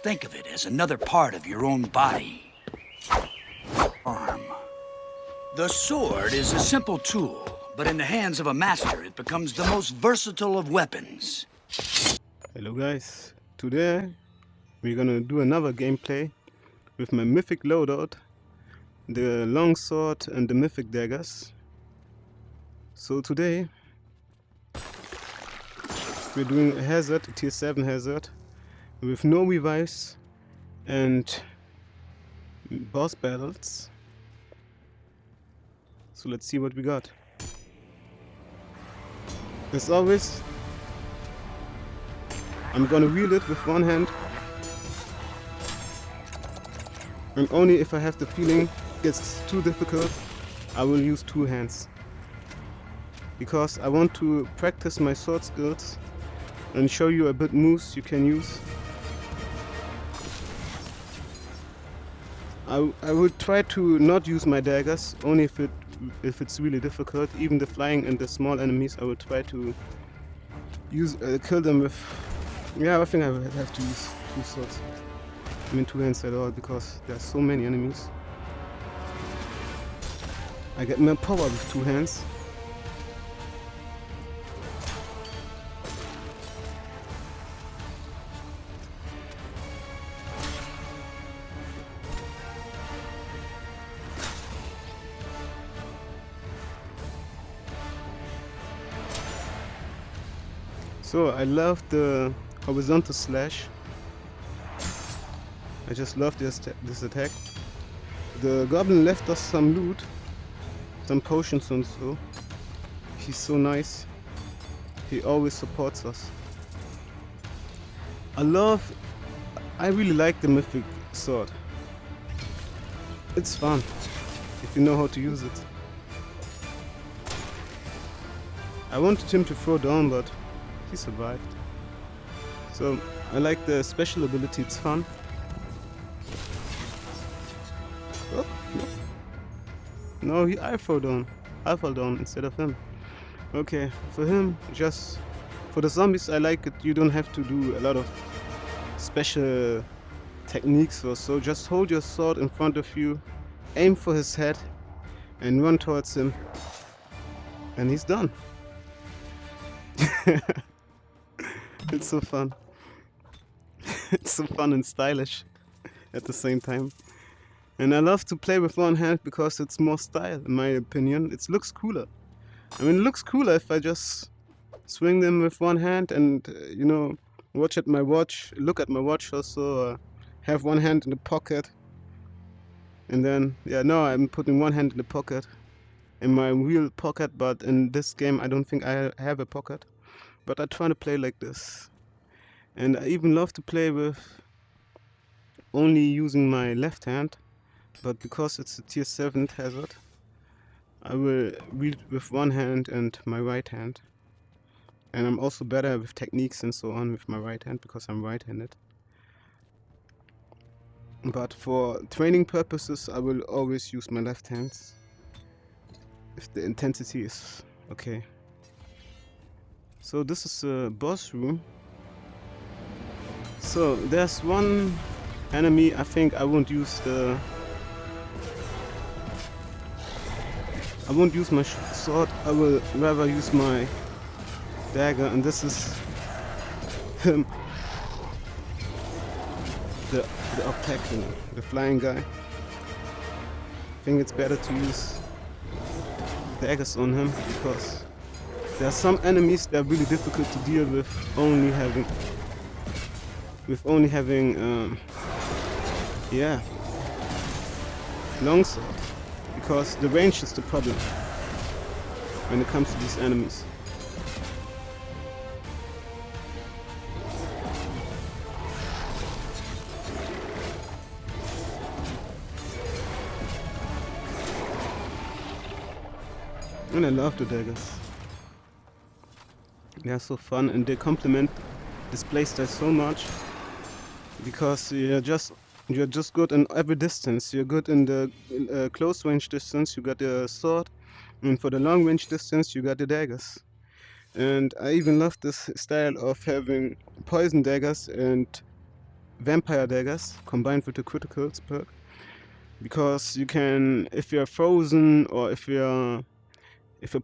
Think of it as another part of your own body. Arm. The sword is a simple tool, but in the hands of a master, it becomes the most versatile of weapons. Hello guys, today we're gonna do another gameplay with my mythic loadout, the longsword and the mythic daggers. So today we're doing a hazard, a tier 7 hazard, with no revives and boss battles. So let's see what we got. As always, I'm gonna wield it with one hand, and only if I have the feeling it's too difficult, I will use two hands. Because I want to practice my sword skills and show you a bit moves you can use. I will try to not use my daggers, only if it's really difficult. Even the flying and the small enemies, I will try to use kill them with. Yeah, I think I will have to use two swords. I mean two hands at all, because there are so many enemies. I get more power with two hands. So I love the horizontal slash. I just love this attack. The goblin left us some loot, some potions and so. He's so nice. He always supports us. I really like the mythic sword. It's fun if you know how to use it. I wanted him to throw down, but he survived. So I like the special ability, it's fun. Oh, no, I fell down. I fell down instead of him. Okay, for him, just for the zombies, I like it. You don't have to do a lot of special techniques or so. Just hold your sword in front of you, aim for his head, and run towards him, and he's done. It's so fun. It's so fun and stylish at the same time. And I love to play with one hand because it's more style, in my opinion. It looks cooler. I mean, it looks cooler if I just swing them with one hand and, you know, look at my watch also, have one hand in the pocket. And then, yeah, no, I'm putting one hand in the pocket, in my real pocket, but in this game I don't think I have a pocket. But I try to play like this. And I even love to play with only using my left hand, but because it's a tier 7 hazard, I will wield with one hand and my right hand. And I'm also better with techniques and so on with my right hand because I'm right-handed. But for training purposes, I will always use my left hands if the intensity is okay. So this is a boss room. So there's one enemy. I think I won't use my sword. I will rather use my dagger, and this is him, the obstacle, the flying guy. I think it's better to use daggers on him because there are some enemies that are really difficult to deal with only having yeah, longsword, because the range is the problem when it comes to these enemies. And I love the daggers. They are so fun and they complement this playstyle so much because you're just good in every distance. You're good in the close range distance, you got the sword, and for the long range distance you got the daggers. And I even love this style of having poison daggers and vampire daggers combined with the criticals perk, because you can, if you're frozen or if you're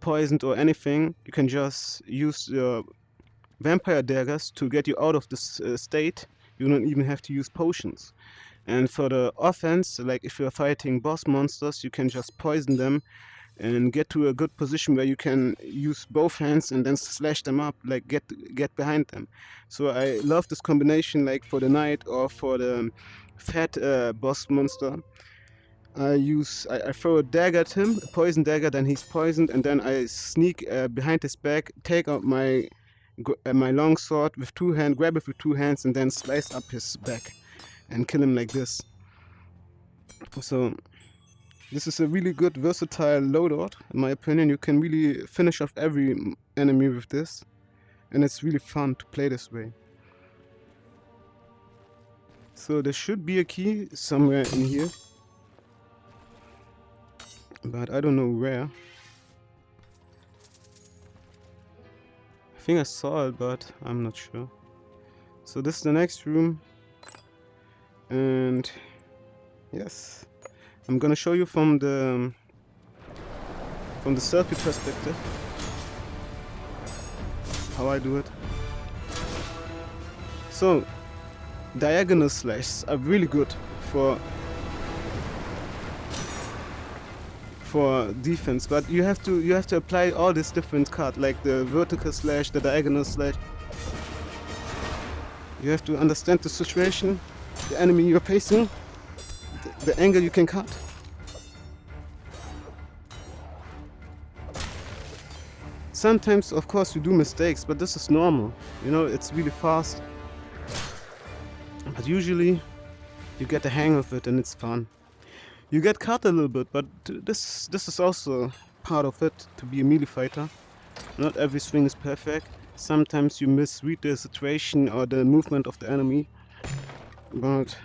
poisoned or anything, you can just use your vampire daggers to get you out of this state. You don't even have to use potions. And for the offense, like if you're fighting boss monsters, you can just poison them and get to a good position where you can use both hands and then slash them up, like get behind them. So I love this combination, like for the knight or for the fat boss monster. I throw a dagger at him, a poison dagger, then he's poisoned, and then I sneak behind his back, take out my longsword with two hands, grab it with two hands, and then slice up his back and kill him like this. So this is a really good versatile loadout, in my opinion. You can really finish off every enemy with this, and it's really fun to play this way. So there should be a key somewhere in here, but I don't know where. I think I saw it, but I'm not sure. So this is the next room, and yes, I'm gonna show you from the selfie perspective how I do it. So diagonal slashes are really good for defense, but you have to apply all these different cards, like the vertical slash, the diagonal slash. You have to understand the situation, the enemy you're facing, the angle you can cut. Sometimes, of course, you do mistakes, but this is normal. You know, it's really fast. But usually, you get the hang of it and it's fun. You get cut a little bit, but this is also part of it, to be a melee fighter. Not everything is perfect. Sometimes you misread the situation or the movement of the enemy, but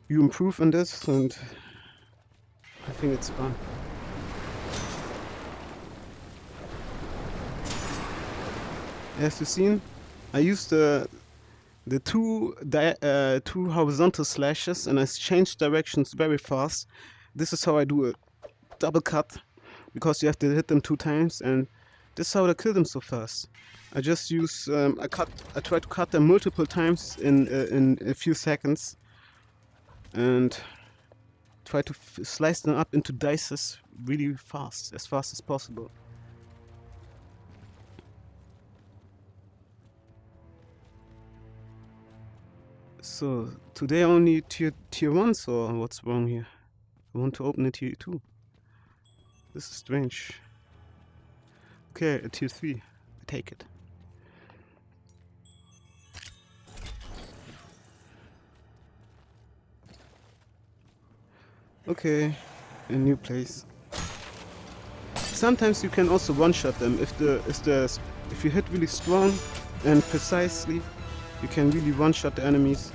you improve on this, and I think it's fun. As you've seen, I used the two horizontal slashes, and I changed directions very fast. This is how I do a double cut, because you have to hit them 2 times, and this is how I kill them so fast. I just use I try to cut them multiple times in a few seconds, and try to slice them up into dices really fast, as possible. So today only tier 1s, or what's wrong here? I want to open a tier 2. This is strange. Okay, a tier 3. I take it. Okay, a new place. Sometimes you can also one-shot them if you hit really strong and precisely. You can really one-shot the enemies.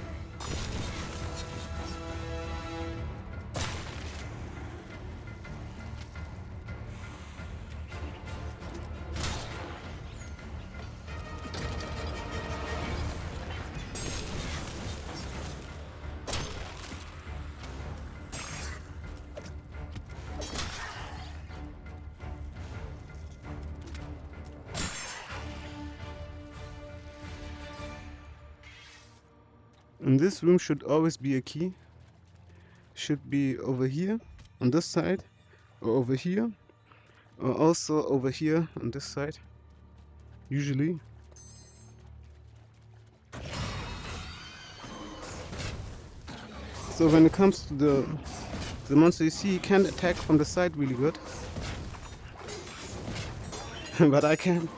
And this room should always be a key. Should be over here on this side, or over here, or also over here on this side, usually. So when it comes to the monster, you see, he can attack from the side really good. But I can.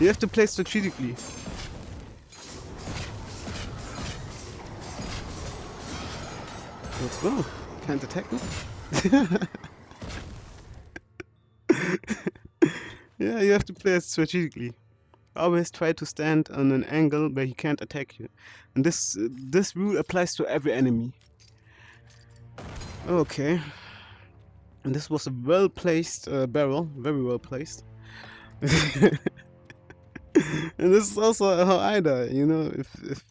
You have to play strategically. What's wrong? Can't attack me? Yeah, you have to play it strategically. Always try to stand on an angle where he can't attack you. And this rule applies to every enemy. Okay. And this was a well-placed barrel. Very well placed. And this is also how I die, you know,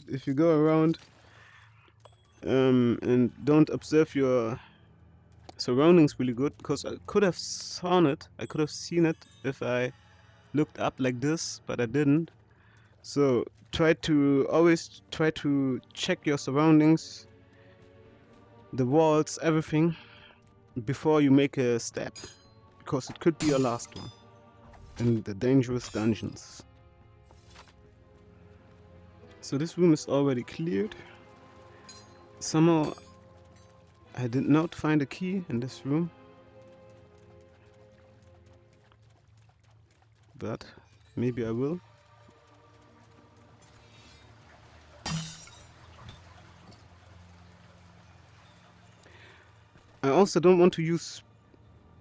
if you go around and don't observe your surroundings really good, because I could have I could have seen it if I looked up like this, but I didn't. So always try to check your surroundings, the walls, everything, before you make a step, because it could be your last one in the dangerous dungeons. So this room is already cleared. Somehow I did not find a key in this room, but maybe I will. I also don't want to use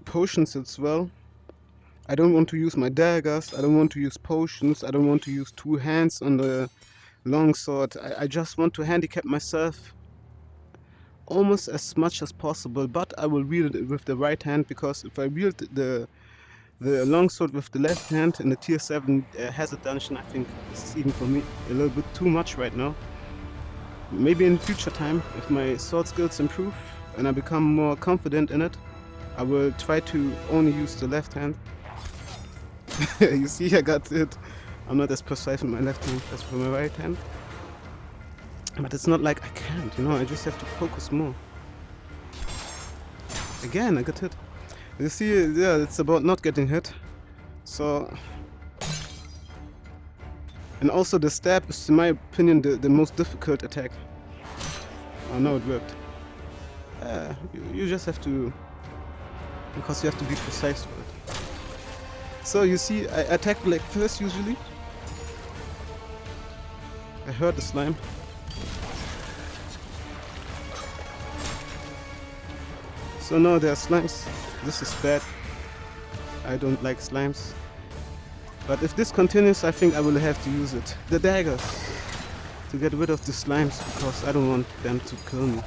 potions as well. I don't want to use my daggers, I don't want to use potions, I don't want to use two hands on the longsword. I just want to handicap myself almost as much as possible, but I will wield it with the right hand, because if I wield the longsword with the left hand in the tier 7 hazard dungeon, I think this is even for me a little bit too much right now. Maybe in future time, if my sword skills improve and I become more confident in it, I will try to only use the left hand. You see, I got it. I'm not as precise with my left hand as with my right hand. But it's not like I can't, you know, I just have to focus more. Again, I got hit. You see, yeah, it's about not getting hit. So... And also the stab is, in my opinion, the most difficult attack. Oh no, it worked. You just have to... Because you have to be precise with it. So you see, I attack like first usually. I heard the slime. So now there are slimes. This is bad. I don't like slimes. But if this continues, I think I will have to use it. The daggers. To get rid of the slimes, because I don't want them to kill me.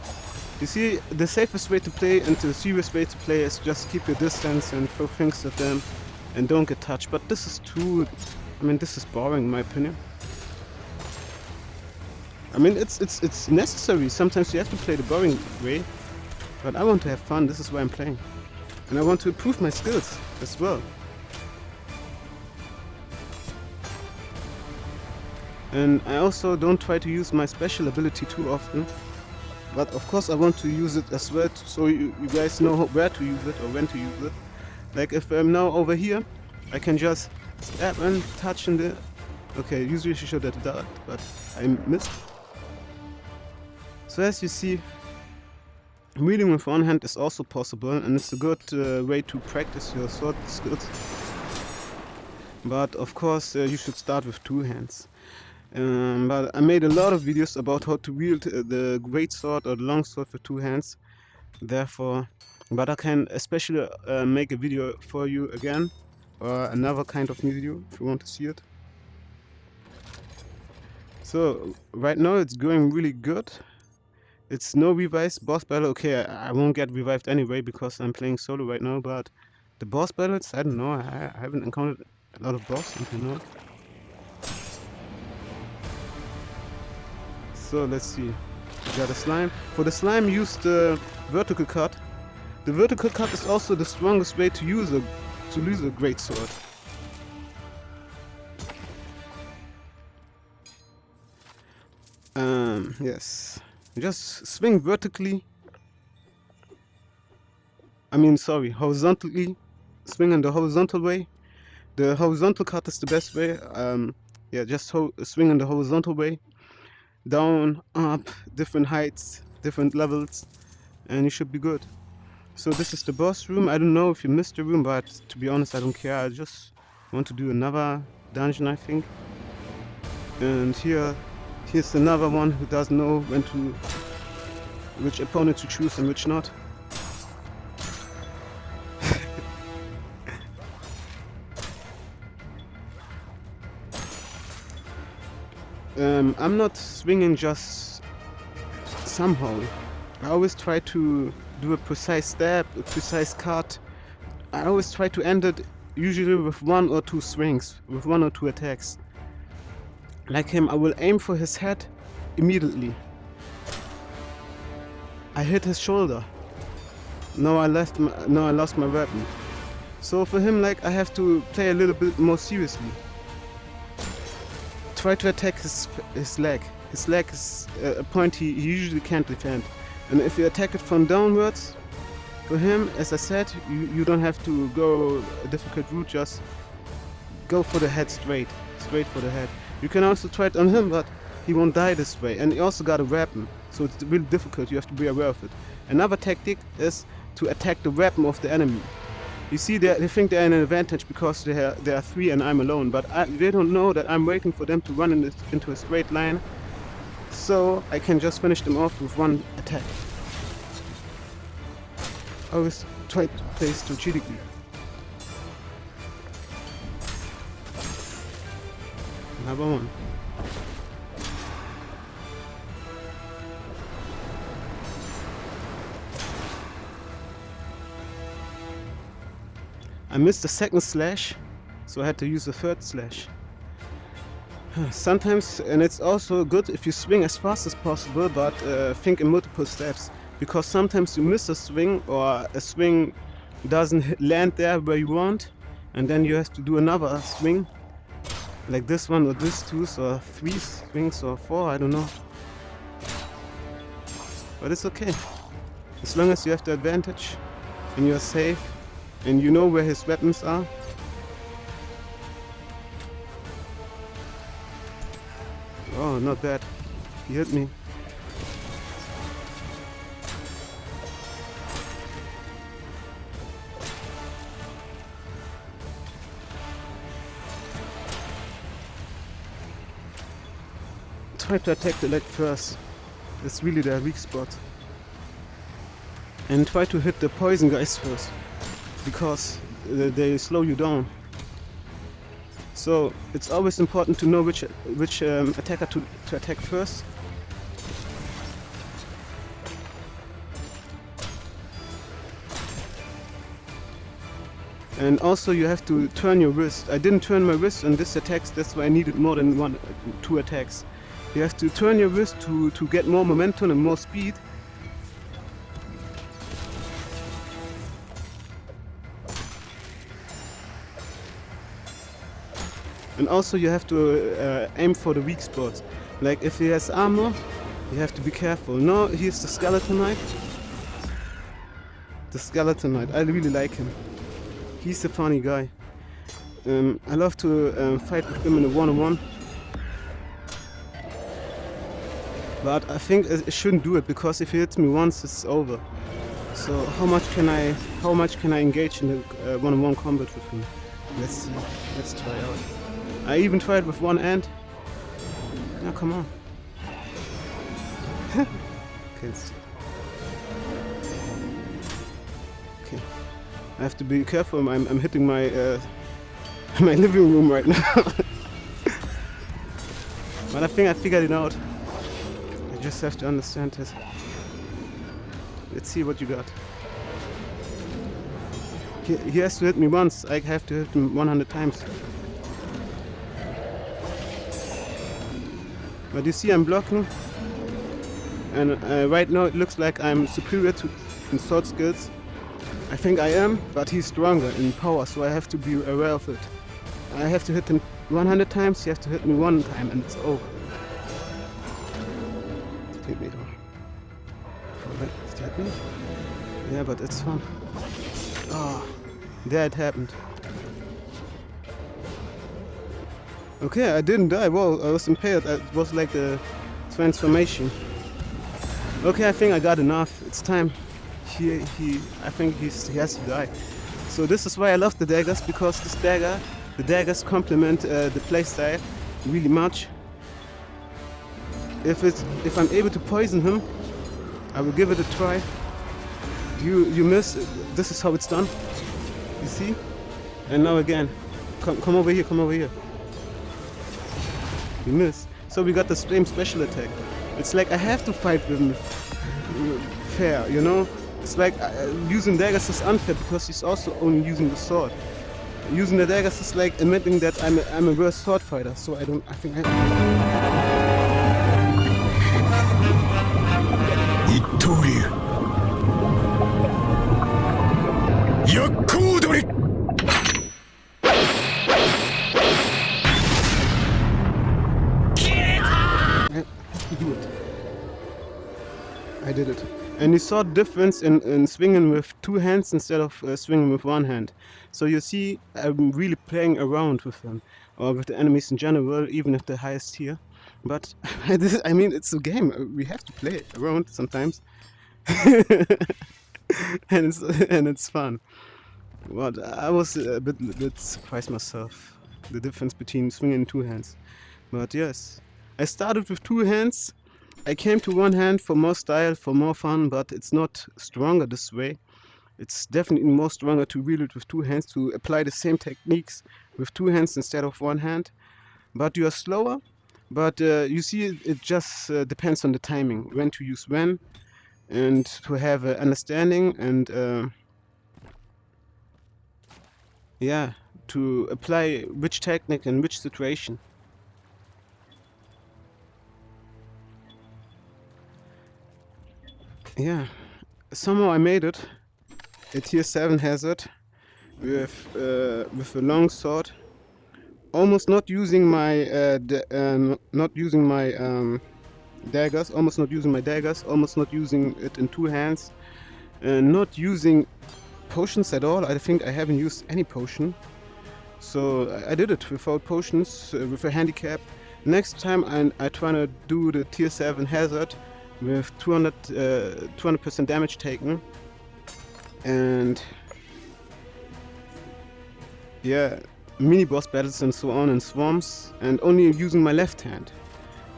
You see, the safest way to play and the serious way to play is just keep your distance and throw things at them and don't get touched. But this is too... I mean, this is boring in my opinion. I mean, it's necessary. Sometimes you have to play the boring way. But I want to have fun, this is why I'm playing. And I want to improve my skills as well. And I also don't try to use my special ability too often. But of course I want to use it as well, so you guys know where to use it or when to use it. Like if I'm now over here, I can just stab and touch in the... Okay, usually she should have done, but I missed. So as you see, wielding with one hand is also possible, and it's a good way to practice your sword skills. But of course you should start with two hands. But I made a lot of videos about how to wield the great sword or the long sword with two hands. Therefore, but I can especially make a video for you again, or another kind of video if you want to see it. So right now it's going really good. It's no revives, boss battle. Okay, I won't get revived anyway because I'm playing solo right now, but the boss battles, I don't know, I haven't encountered a lot of boss until now. So let's see. We got a slime. For the slime, use the vertical cut. The vertical cut is also the strongest way to use a great sword. Yes. Just swing vertically. I mean, sorry, horizontally. Swing in the horizontal way. The horizontal cut is the best way. Yeah, just swing in the horizontal way. Down, up, different heights, different levels, and you should be good. So this is the boss room. I don't know if you missed the room, but to be honest, I don't care. I just want to do another dungeon, I think. And here's another one who doesn't know which opponent to choose and which not. I'm not swinging just somehow. I always try to do a precise stab, a precise cut. I always try to end it usually with one or two swings, with one or two attacks. like him, I will aim for his head immediately. I hit his shoulder. Now I lost my weapon. So for him, like, I have to play a little bit more seriously. Try to attack his leg. His leg is a point he usually can't defend. And if you attack it from downwards, for him, as I said, you don't have to go a difficult route, just go for the head straight for the head. You can also try it on him, but he won't die this way. And he also got a weapon, so it's really difficult, you have to be aware of it. Another tactic is to attack the weapon of the enemy. You see, they think they're in an advantage because they are three and I'm alone, but they don't know that I'm waiting for them to run into a straight line, so I can just finish them off with one attack. Always try to play strategically. Another one. I missed the second slash, so I had to use the third slash. Sometimes, and it's also good if you swing as fast as possible, but think in multiple steps, because sometimes you miss a swing or a swing doesn't land there where you want, and then you have to do another swing, like this one or this two, or three swings or four, I don't know. But it's okay, as long as you have the advantage and you're safe. And you know where his weapons are. Oh, not bad. He hit me. Try to attack the leg first. It's really their weak spot. And try to hit the poison guys first, because they slow you down. So it's always important to know which attacker to attack first. And also you have to turn your wrist. I didn't turn my wrist on this attack, that's why I needed more than two attacks. You have to turn your wrist to get more momentum and more speed. And also you have to aim for the weak spots. Like if he has armor, you have to be careful. No, he's the skeleton knight. The skeleton knight, I really like him. He's a funny guy. I love to fight with him in a one-on-one. But I think it shouldn't do it, because if he hits me once, it's over. So how much can I engage in a one-on-one combat with him? Let's see. Let's try out. I even tried with one hand. Now come on. Okay, okay. I have to be careful. I'm hitting my my living room right now. But I think I figured it out. I just have to understand this. Let's see what you got. He has to hit me once. I have to hit him 100 times. But you see, I'm blocking, and right now it looks like I'm superior in sword skills. I think I am, but he's stronger in power, so I have to be aware of it. I have to hit him 100 times, he has to hit me one time, and it's over. Hit me though. Did he hit me? Yeah, but it's fun. Oh, there it happened. Okay, I didn't die. Whoa, I was impaled. It was like a transformation. Okay, I think I got enough. It's time. I think he has to die. So this is why I love the daggers, because the daggers complement the playstyle really much. If I'm able to poison him, I will give it a try. You miss. This is how it's done. You see? And now again. Come over here. Come over here. You miss. So we got the same special attack. It's like I have to fight with him fair, you know? It's like using daggers is unfair because he's also only using the sword. using the daggers is like admitting that I'm a worse sword fighter. So I think Ittoryu. Yakodori. do it. I did it. And you saw the difference in swinging with two hands instead of swinging with one hand. So you see, I'm really playing around with them, or with the enemies in general, even if they're highest tier. But I mean, it's a game. We have to play around sometimes, and it's fun. But I was a bit surprised myself, the difference between swinging two hands. But yes, I started with two hands. I came to one hand for more style, for more fun, but it's not stronger this way. It's definitely more stronger to wield it with two hands, to apply the same techniques with two hands instead of one hand. But you are slower, but you see it just depends on the timing, when to use when, and to have an understanding and yeah, to apply which technique in which situation. Yeah, somehow I made it. A tier 7 hazard with a long sword. Almost not using my daggers. Almost not using my daggers. Almost not using it in two hands. Not using potions at all. I think I haven't used any potion. So I did it without potions, with a handicap. Next time I try to do the tier 7 hazard with 200% damage taken, and yeah, mini boss battles and so on in swarms, and only using my left hand.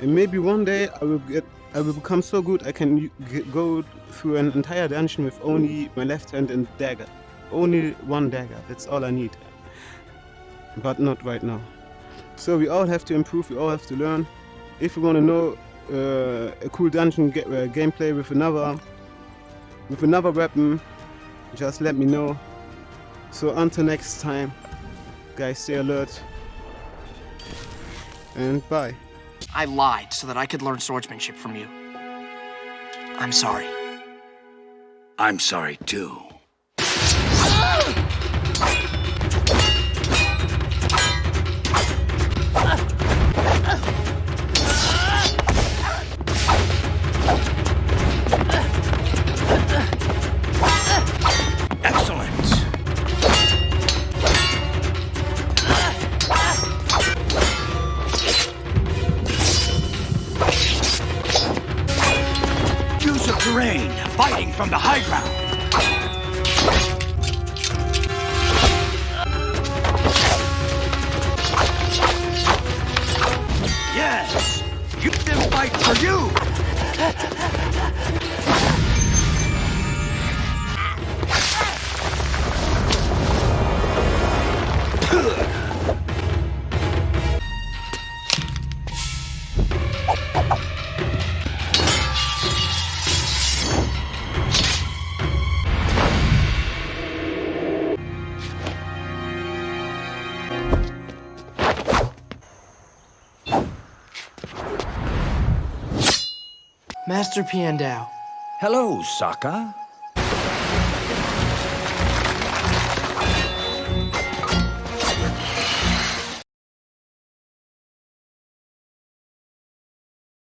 And maybe one day I will become so good I can go through an entire dungeon with only my left hand and dagger. Only one dagger, that's all I need. But not right now. So we all have to improve, we all have to learn. If you want to know a cool dungeon gameplay with another weapon, just let me know. So until next time, guys, stay alert, and bye. I lied so that I could learn swordsmanship from you. I'm sorry. I'm sorry too. Terrain, fighting from the high ground. Yes, you can fight for you. Master Piandao. Hello, Sokka.